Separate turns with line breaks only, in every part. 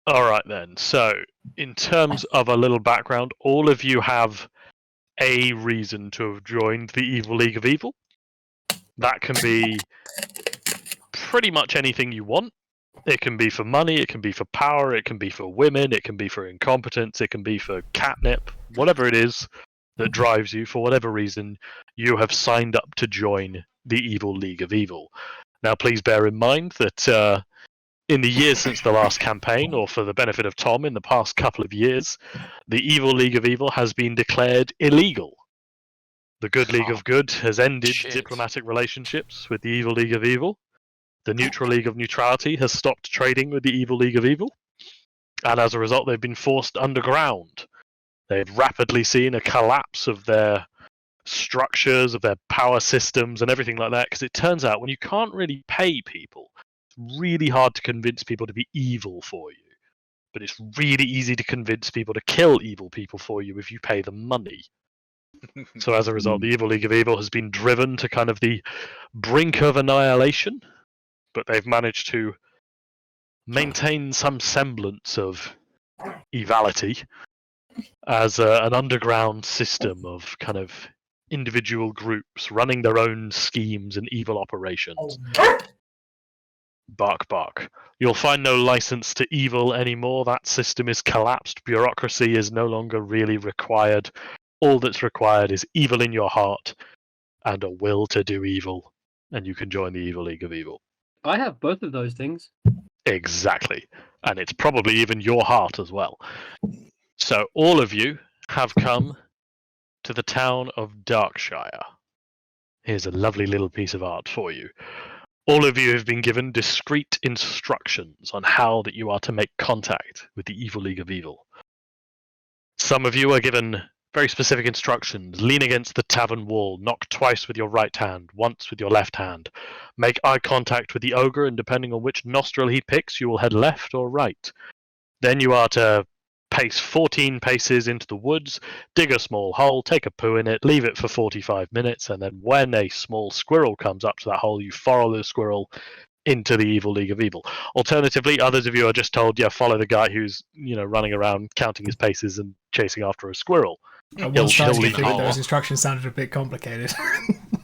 Alright then, so in terms of a little background, all of you have a reason to have joined the Evil League of Evil. That can be pretty much anything you want. It can be for money, it can be for power, it can be for women, it can be for incompetence, it can be for catnip, whatever it is that drives you, for whatever reason, you have signed up to join the Evil League of Evil. Now, please bear in mind that in the years since the last campaign, or for the benefit of Tom, in the past couple of years, the Evil League of Evil has been declared illegal. The Good League of Good has ended diplomatic relationships with the Evil League of Evil. The Neutral League of Neutrality has stopped trading with the Evil League of Evil. And as a result, they've been forced underground. They've rapidly seen a collapse of their structures, of their power systems, and everything like that. Because it turns out when you can't really pay people, it's really hard to convince people to be evil for you. But it's really easy to convince people to kill evil people for you if you pay them money. So as a result, the Evil League of Evil has been driven to kind of the brink of annihilation, but they've managed to maintain some semblance of evality as an underground system of kind of individual groups running their own schemes and evil operations. Bark, bark. You'll find no license to evil anymore. That system is collapsed. Bureaucracy is no longer really required. All that's required is evil in your heart and a will to do evil, and you can join the Evil League of Evil.
I have both of those things.
Exactly. And it's probably even your heart as well. So all of you have come to the town of Darkshire. Here's a lovely little piece of art for you. All of you have been given discrete instructions on how that you are to make contact with the Evil League of Evil. Some of you are given very specific instructions. Lean against the tavern wall, knock twice with your right hand, once with your left hand. Make eye contact with the ogre, and depending on which nostril he picks, you will head left or right. Then you are to pace 14 paces into the woods, dig a small hole, take a poo in it, leave it for 45 minutes, and then when a small squirrel comes up to that hole, you follow the squirrel into the Evil League of Evil. Alternatively, others of you are just told, follow the guy who's, running around counting his paces and chasing after a squirrel.
At one stage, I think those instructions sounded a bit complicated.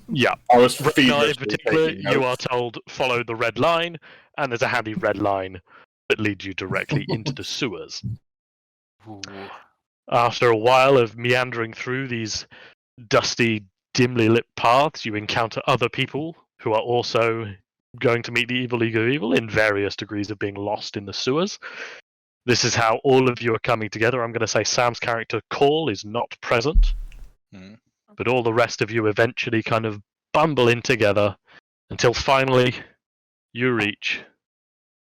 Yeah.
I was
in particular, you are told, follow the red line, and there's a handy red line that leads you directly into the sewers.
Ooh.
After a while of meandering through these dusty, dimly lit paths, you encounter other people who are also going to meet the Evil League of Evil in various degrees of being lost in the sewers. This is how all of you are coming together. I'm going to say Sam's character, Call, is not present, but all the rest of you eventually kind of bumble in together until finally you reach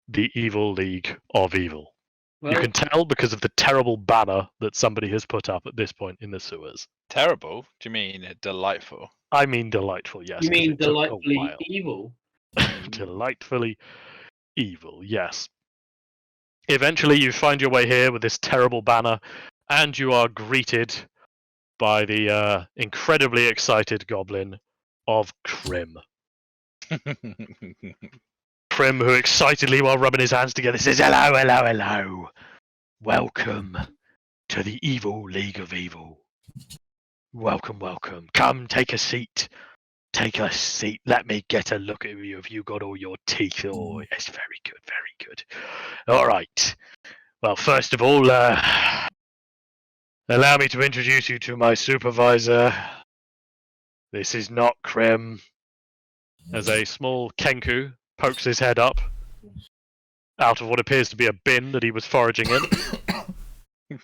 the Evil League of Evil. Well, you can tell because of the terrible banner that somebody has put up at this point in the sewers.
Terrible? Do you mean delightful?
I mean delightful, yes.
You mean delightfully evil?
Delightfully evil, yes. Eventually you find your way here with this terrible banner, and you are greeted by the incredibly excited goblin of Krim. Krim, who excitedly, while rubbing his hands together, says, hello, hello, hello. Welcome to the Evil League of Evil. Welcome, welcome. Come, take a seat. Take a seat. Let me get a look at you. Have you got all your teeth? Oh, yes, very good, very good. All right. Well, first of all, allow me to introduce you to my supervisor. This is not Krim. As a small Kenku pokes his head up out of what appears to be a bin that he was foraging in.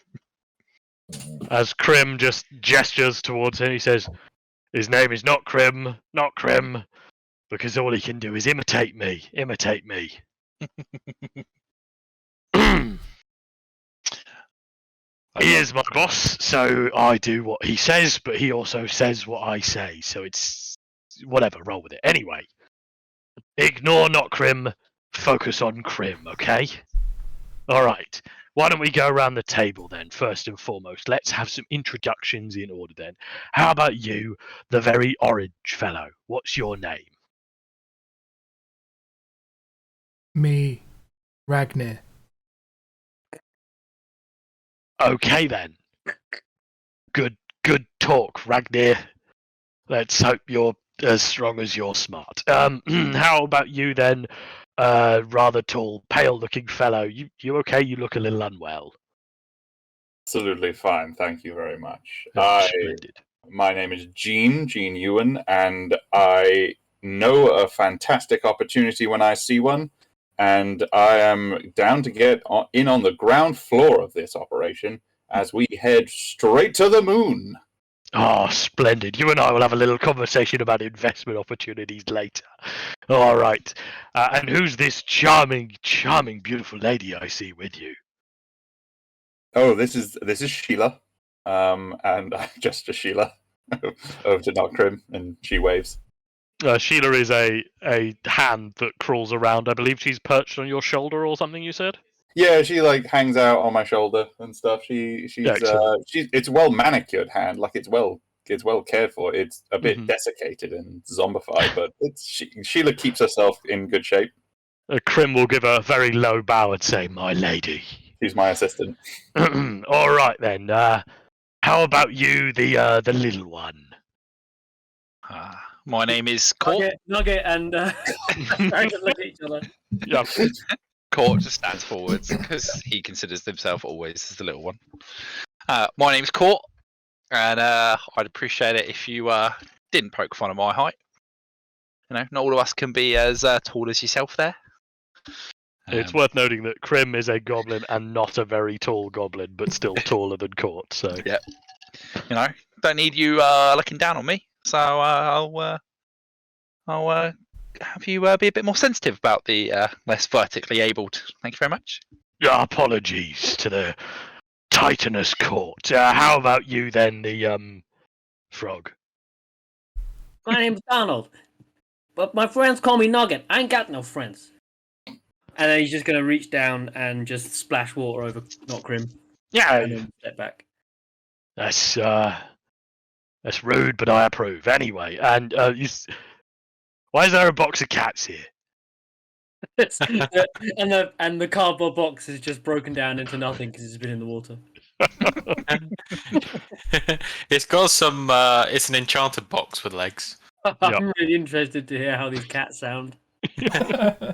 As Krim just gestures towards him, he says, his name is not Krim, because all he can do is imitate me. He is my boss, so I do what he says, but he also says what I say, so it's whatever, roll with it. Anyway, ignore not Krim, focus on Krim, okay? Alright, why don't we go around the table then, first and foremost. Let's have some introductions in order then. How about you, the very orange fellow? What's your name?
Me, Ragnar.
Okay then. Good talk, Ragnar. Let's hope you're as strong as you're smart. How about you then, rather tall, pale-looking fellow? You okay? You look a little unwell.
Absolutely fine, thank you very much.
Splendid.
My name is Gene Ewan, and I know a fantastic opportunity when I see one, and I am down to get in on the ground floor of this operation as we head straight to the moon.
Oh, splendid. You and I will have a little conversation about investment opportunities later. All right. And who's this charming, beautiful lady I see with you?
Oh, this is Sheila, and I'm just a Sheila over to Notcrim, and she waves.
Sheila is a hand that crawls around. I believe she's perched on your shoulder or something, you said?
Yeah, she like hangs out on my shoulder and stuff. She's it's well manicured hand, like it's well cared for. It's a bit desiccated and zombified, but Sheila keeps herself in good shape.
Crim will give a very low bow and say, "My lady."
She's my assistant.
All right then. How about you, the little one?
My name is Court.
Nugget and Dragon look at each other.
Yeah.
Court just stands forwards because he considers himself always as the little one. My name's Court, and I'd appreciate it if you didn't poke fun of my height. You know, not all of us can be as tall as yourself there.
It's worth noting that Crim is a goblin and not a very tall goblin, but still taller than Court. So
yeah, you know, don't need you looking down on me. So I'll have you be a bit more sensitive about the less vertically abled. Thank you very much.
Apologies to the Titanous Court. How about you then, the frog?
My name's Donald, but my friends call me Nugget. I ain't got no friends. And then he's just going to reach down and just splash water over Notcrim.
Yeah,
And then step back.
that's rude, but I approve. Anyway, and why is there a box of cats here?
and the cardboard box is just broken down into nothing because it's been in the water.
It's got some. It's an enchanted box with legs.
I'm really interested to hear how these cats sound.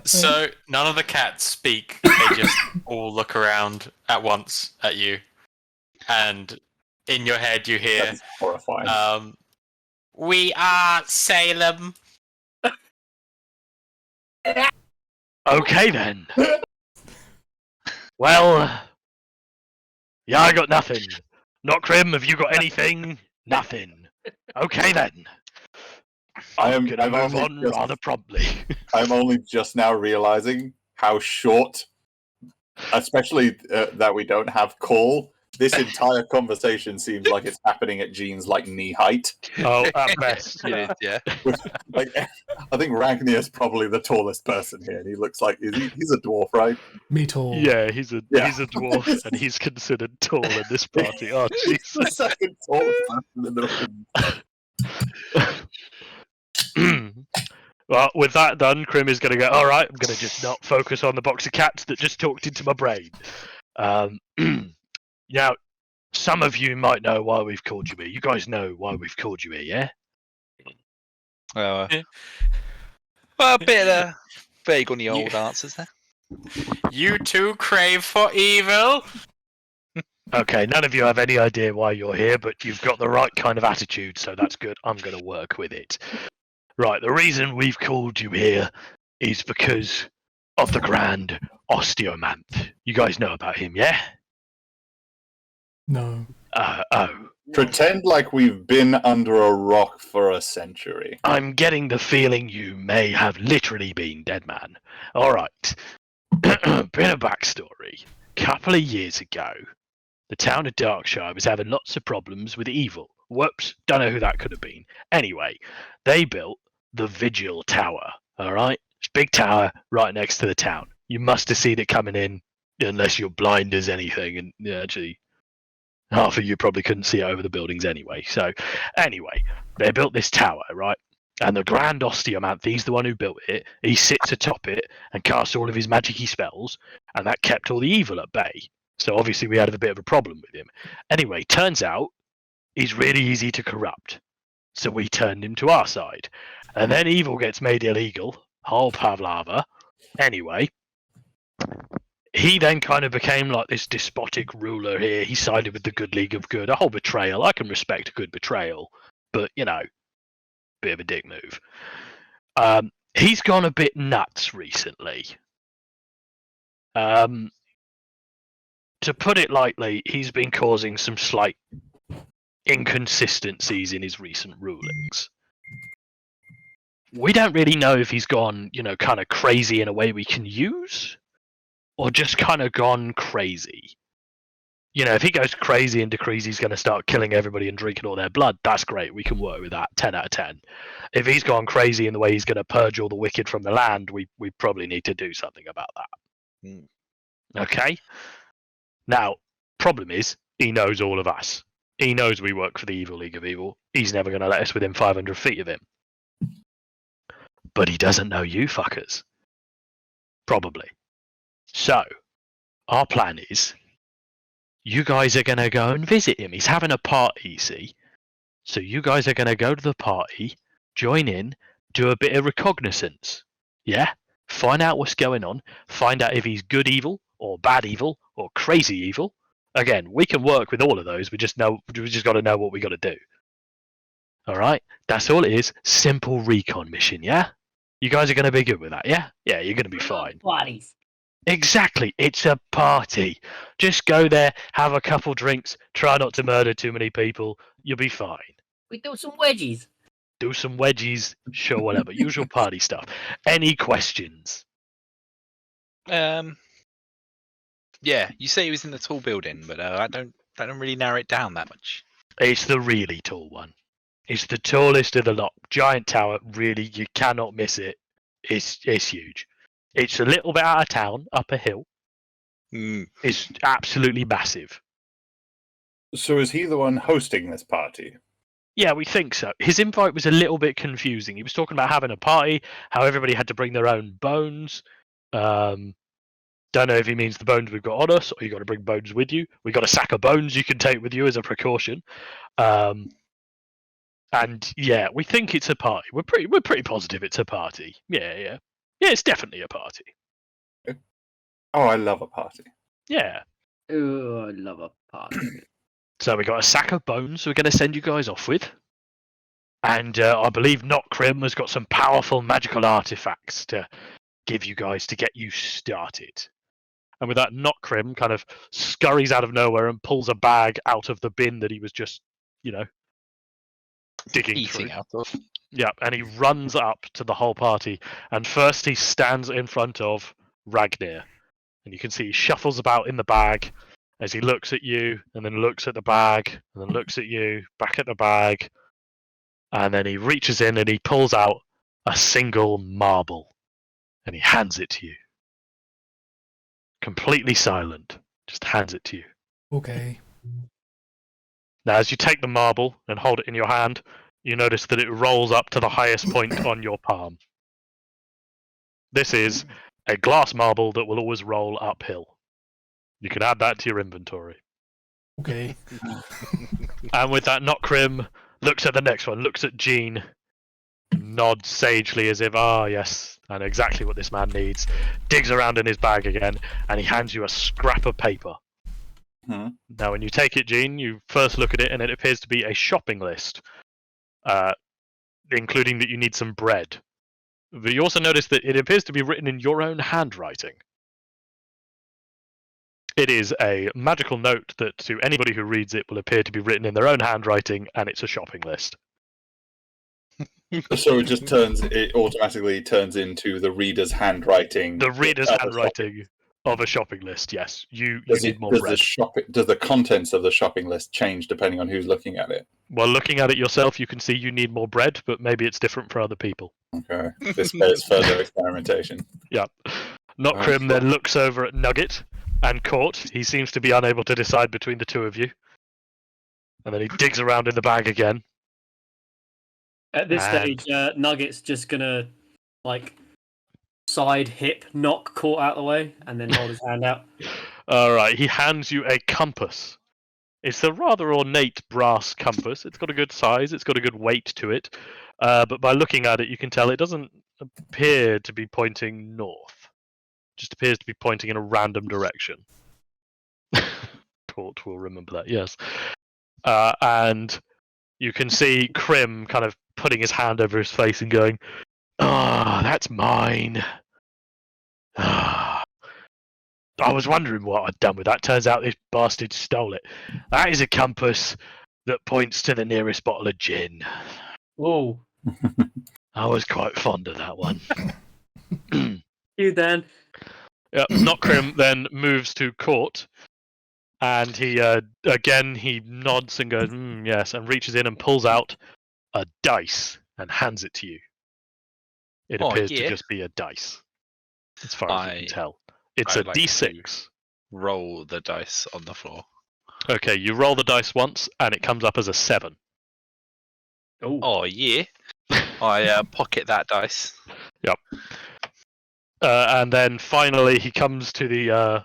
So none of the cats speak. They just all look around at once at you, and in your head you hear,
That's horrifying.
"We are Salem."
Okay then. Well, yeah, I got nothing. Not Crim, have you got anything? Nothing. Okay then. I'm gonna move on rather promptly.
I'm only just now realizing how short, especially that we don't have call. This entire conversation seems like it's happening at Gene's like knee height.
Oh, at best.
Yeah.
Like, I think Ragnar's probably the tallest person here, and he looks like he's a dwarf, right?
Me tall.
Yeah, he's a dwarf, and he's considered tall in this party. Oh,
He's the
Jesus.
second tallest person in the room.
Well, with that done, Crim is going to go, all right, I'm going to just not focus on the box of cats that just talked into my brain. Now, some of you might know why we've called you here. You guys know why we've called you here, yeah?
Well, a bit vague on the old answers there.
You two crave for evil.
Okay, none of you have any idea why you're here, but you've got the right kind of attitude, so that's good. I'm going to work with it. Right, the reason we've called you here is because of the Grand Osteomanth. You guys know about him, yeah?
No.
Pretend like we've been under a rock for a century.
I'm getting the feeling you may have literally been dead, man. All right. Bit of backstory. Couple of years ago, the town of Darkshire was having lots of problems with evil. Whoops, don't know who that could have been. Anyway, they built the Vigil Tower, all right? It's a big tower right next to the town. You must have seen it coming in, unless you're blind as anything. And yeah, actually, half of you probably couldn't see it over the buildings anyway. So, anyway, they built this tower, right? And the Grand Osteomanth, he's the one who built it. He sits atop it and casts all of his magic-y spells, and that kept all the evil at bay. So obviously we had a bit of a problem with him. Anyway, turns out he's really easy to corrupt. So we turned him to our side. And then evil gets made illegal. Whole pavlava. Anyway, he then kind of became like this despotic ruler here. He sided with the good League of Good. A whole betrayal. I can respect a good betrayal. But, you know, bit of a dick move. He's gone a bit nuts recently. To put it lightly, he's been causing some slight inconsistencies in his recent rulings. We don't really know if he's gone, you know, kind of crazy in a way we can use, or just kind of gone crazy. You know, if he goes crazy and decrees he's going to start killing everybody and drinking all their blood, that's great. We can work with that. 10 out of 10. If he's gone crazy in the way he's going to purge all the wicked from the land, we probably need to do something about that.
Mm.
Okay? Now, problem is, he knows all of us. He knows we work for the Evil League of Evil. He's never going to let us within 500 feet of him. But he doesn't know you fuckers. Probably. So, our plan is, you guys are going to go and visit him. He's having a party, you see. So you guys are going to go to the party, join in, do a bit of reconnaissance. Yeah? Find out what's going on. Find out if he's good evil, or bad evil, or crazy evil. Again, we can work with all of those. We just got to know what we got to do. All right? That's all it is. Simple recon mission, yeah? You guys are going to be good with that, yeah? Yeah, you're going to be fine.
Bodies.
Exactly. It's a party. Just go there, have a couple drinks, try not to murder too many people. You'll be fine.
We do some wedgies.
Do some wedgies, sure, whatever. Usual party stuff. Any questions?
Yeah, you say he was in the tall building, but I don't really narrow it down that much.
It's the really tall one. It's the tallest of the lot. Giant tower, really, you cannot miss it. It's huge. It's a little bit out of town, up a hill.
Mm.
It's absolutely massive.
So is he the one hosting this party?
Yeah, we think so. His invite was a little bit confusing. He was talking about having a party, how everybody had to bring their own bones. Don't know if he means the bones we've got on us, or you got to bring bones with you. We got a sack of bones you can take with you as a precaution. And yeah, we think it's a party. We're pretty positive it's a party. Yeah, it's definitely a party.
Oh, I love a party.
Yeah.
Oh, I love a party.
So we got a sack of bones we're going to send you guys off with. And I believe Notkrim has got some powerful magical artifacts to give you guys to get you started. And with that, Notkrim kind of scurries out of nowhere and pulls a bag out of the bin that he was just, digging
Eating
through.
out of.
Yeah, and he runs up to the whole party. And first he stands in front of Ragnir. And you can see he shuffles about in the bag as he looks at you, and then looks at the bag, and then looks at you, back at the bag. And then he reaches in and he pulls out a single marble. And he hands it to you. Completely silent. Just hands it to you.
Okay.
Now, as you take the marble and hold it in your hand, you notice that it rolls up to the highest point on your palm. This is a glass marble that will always roll uphill. You can add that to your inventory.
Okay.
And with that, Notkrim looks at the next one, looks at Jean, nods sagely as if, yes, I know exactly what this man needs, digs around in his bag again, and he hands you a scrap of paper.
Hmm.
Now, when you take it, Jean, you first look at it, and it appears to be a shopping list, including that you need some bread. But you also notice that it appears to be written in your own handwriting. It is a magical note that to anybody who reads it will appear to be written in their own handwriting, and it's a shopping list.
So it automatically turns into the reader's handwriting.
The reader's
of a
handwriting of a shopping list, yes. You
Does
need more
does
bread.
does the contents of the shopping list change depending on who's looking at it?
Well, looking at it yourself, you can see you need more bread, but maybe it's different for other people.
Okay, this bears further experimentation.
Yeah. Notkrim then looks over at Nugget and Court. He seems to be unable to decide between the two of you. And then he digs around in the bag again.
At this
And-
stage, Nugget's just gonna side hip knock Court out of the way and then hold his hand out.
All right, he hands you a compass. It's a rather ornate brass compass. It's got a good size. It's got a good weight to it. But by looking at it, you can tell it doesn't appear to be pointing north. It just appears to be pointing in a random direction. Court will remember that, yes. And you can see Krim kind of putting his hand over his face and going, "Ah, that's mine. Ah. I was wondering what I'd done with that. Turns out this bastard stole it. That is a compass that points to the nearest bottle of gin.
Oh,
I was quite fond of that one."
you then.
Yep, Notcrim then moves to court, and he again he nods and goes, "Yes," and reaches in and pulls out a dice and hands it to you. It appears to just be a dice, as far as you can tell. It's a
like
D6.
Roll the dice on the floor.
Okay, you roll the dice once, and it comes up as a 7.
Oh,
yeah. I pocket that dice.
Yep. And then finally, he comes to the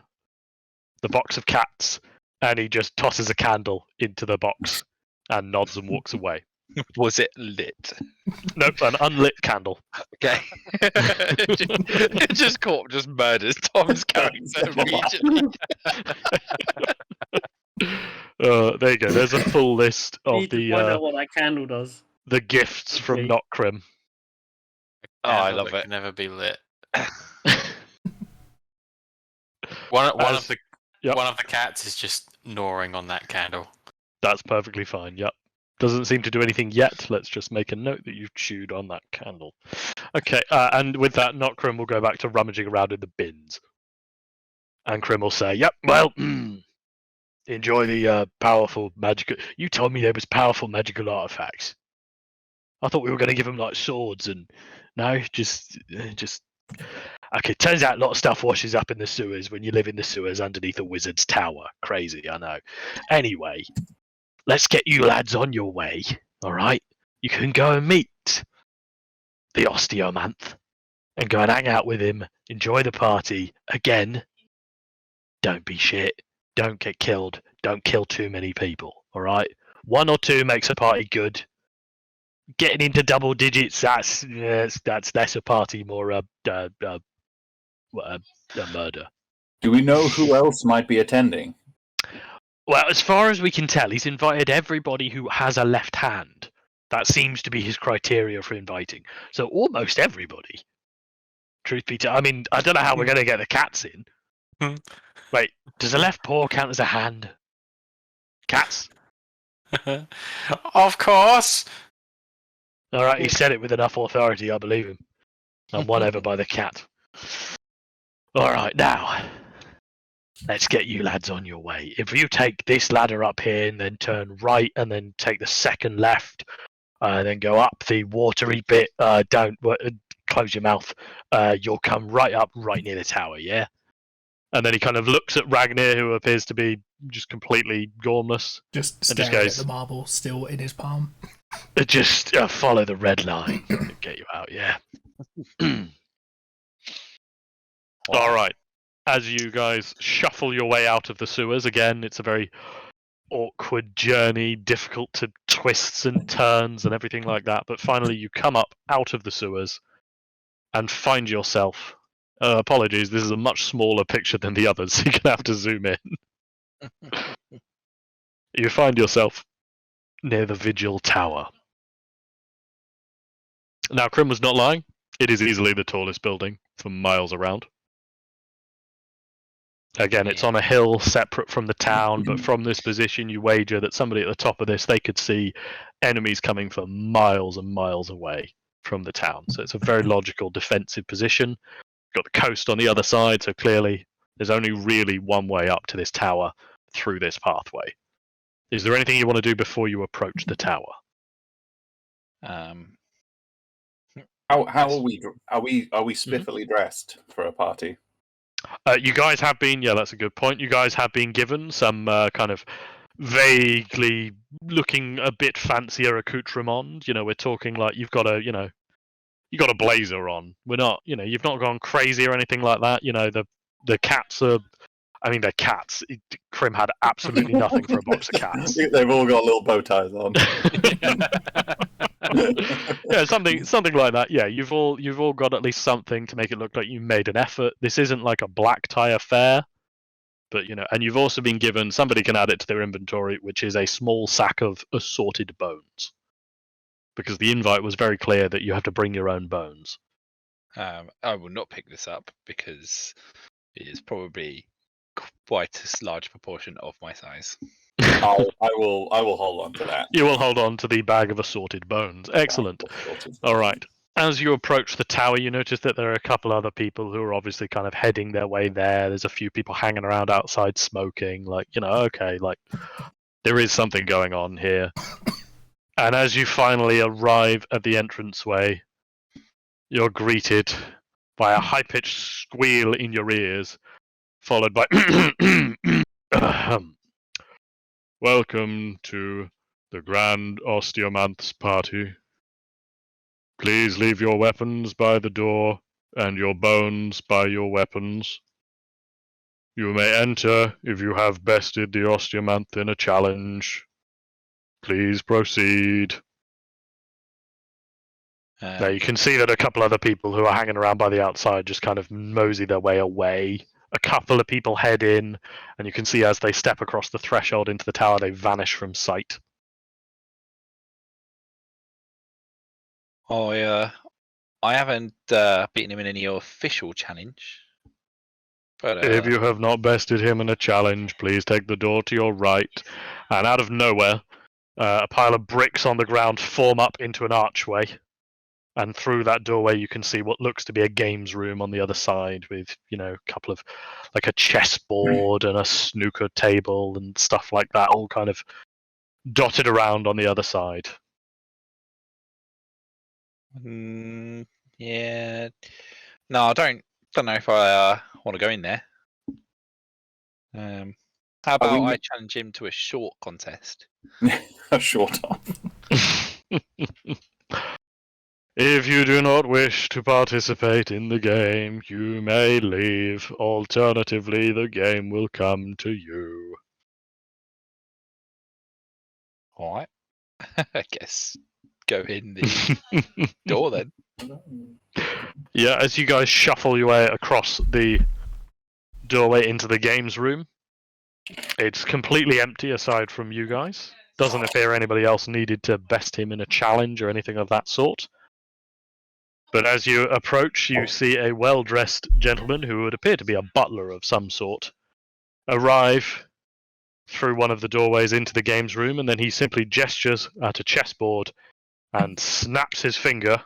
box of cats, and he just tosses a candle into the box, and nods and walks away.
Was it lit?
Nope, an unlit candle.
Okay. just murders Tom's character immediately.
There you go. There's a full list of
need to find out what that candle does.
the gifts from Notcrim.
Oh, I love it.
Can never be lit. One of the cats is just gnawing on that candle.
That's perfectly fine. Yep. Doesn't seem to do anything yet. Let's just make a note that you've chewed on that candle. Okay, and with that, Notcrim will go back to rummaging around in the bins. And Krim will say, "Yep, well, enjoy the powerful magical... You told me there was powerful magical artifacts. I thought we were going to give them, like, swords, and... No, just... Okay, turns out a lot of stuff washes up in the sewers when you live in the sewers underneath a wizard's tower. Crazy, I know. Anyway... Let's get you lads on your way, all right? You can go and meet the Osteomanth and go and hang out with him, enjoy the party. Again, don't be shit, don't get killed, don't kill too many people, all right? 1 or 2 makes a party good. Getting into double digits, that's less a party, more a murder.
Do we know who else might be attending?
Well, as far as we can tell, he's invited everybody who has a left hand. That seems to be his criteria for inviting. So almost everybody. Truth be told, I mean, I don't know how we're going to get the cats in. Wait, does a left paw count as a hand? Cats?
Of course!
All right, he said it with enough authority, I believe him. I'm won over by the cat. All right, now... Let's get you lads on your way. If you take this ladder up here and then turn right and then take the second left, then go up the watery bit, don't close your mouth, you'll come right up right near the tower, yeah? And then he kind of looks at Ragnir, who appears to be just completely gormless.
Just staring at the marble still in his palm.
Just follow the red line and get you out, yeah? All right. As you guys shuffle your way out of the sewers, again, it's a very awkward journey, difficult to twists and turns and everything like that. But finally, you come up out of the sewers and find yourself... apologies, this is a much smaller picture than the others, so you're going to have to zoom in. You find yourself near the Vigil Tower. Now, Krim was not lying. It is easily the tallest building for miles around. Again, it's on a hill separate from the town, but from this position, you wager that somebody at the top of this, they could see enemies coming from miles and miles away from the town. So it's a very logical defensive position. You've got the coast on the other side, so clearly there's only really one way up to this tower through this pathway. Is there anything you want to do before you approach the tower?
How are we? Are we spiffily dressed for a party?
You guys have been, yeah, that's a good point. You guys have been given some kind of vaguely looking a bit fancier accoutrement. You know, we're talking like you've got a blazer on. We're not, you've not gone crazy or anything like that. You know, the cats are I mean, they're cats. Krim had absolutely nothing for a box of cats.
They've all got little bow ties on.
Yeah, something like that. Yeah, you've all got at least something to make it look like you made an effort. This isn't like a black tie affair, but and you've also been given. Somebody can add it to their inventory, which is a small sack of assorted bones, because the invite was very clear that you have to bring your own bones.
I will not pick this up because it is probably quite a large proportion of my size.
I will hold on to that.
You will hold on to the bag of assorted bones. Excellent. All right. As you approach the tower, you notice that there are a couple other people who are obviously kind of heading their way there. There's a few people hanging around outside smoking, okay, there is something going on here. And as you finally arrive at the entranceway, you're greeted by a high-pitched squeal in your ears, followed by Welcome to the Grand Osteomanth's party. Please leave your weapons by the door and your bones by your weapons. You may enter if you have bested the Osteomanth in a challenge. Please proceed. Now you can see that a couple other people who are hanging around by the outside just kind of mosey their way away. A couple of people head in, and you can see as they step across the threshold into the tower, they vanish from sight.
I haven't beaten him in any official challenge. But
If you have not bested him in a challenge, please take the door to your right. And out of nowhere, a pile of bricks on the ground form up into an archway. And through that doorway, you can see what looks to be a games room on the other side with, a couple of, like a chessboard and a snooker table and stuff like that, all kind of dotted around on the other side.
Yeah. No, I don't know if I want to go in there. How about I challenge him to a short contest?
A short off.
If you do not wish to participate in the game, you may leave. Alternatively, the game will come to you.
All right. I guess go in the door then.
Yeah, as you guys shuffle your way across the doorway into the games room, it's completely empty aside from you guys. Doesn't appear anybody else needed to best him in a challenge or anything of that sort. But as you approach, you see a well-dressed gentleman who would appear to be a butler of some sort arrive through one of the doorways into the games room, and then he simply gestures at a chessboard and snaps his finger.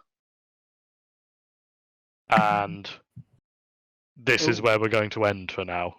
And this is where we're going to end for now.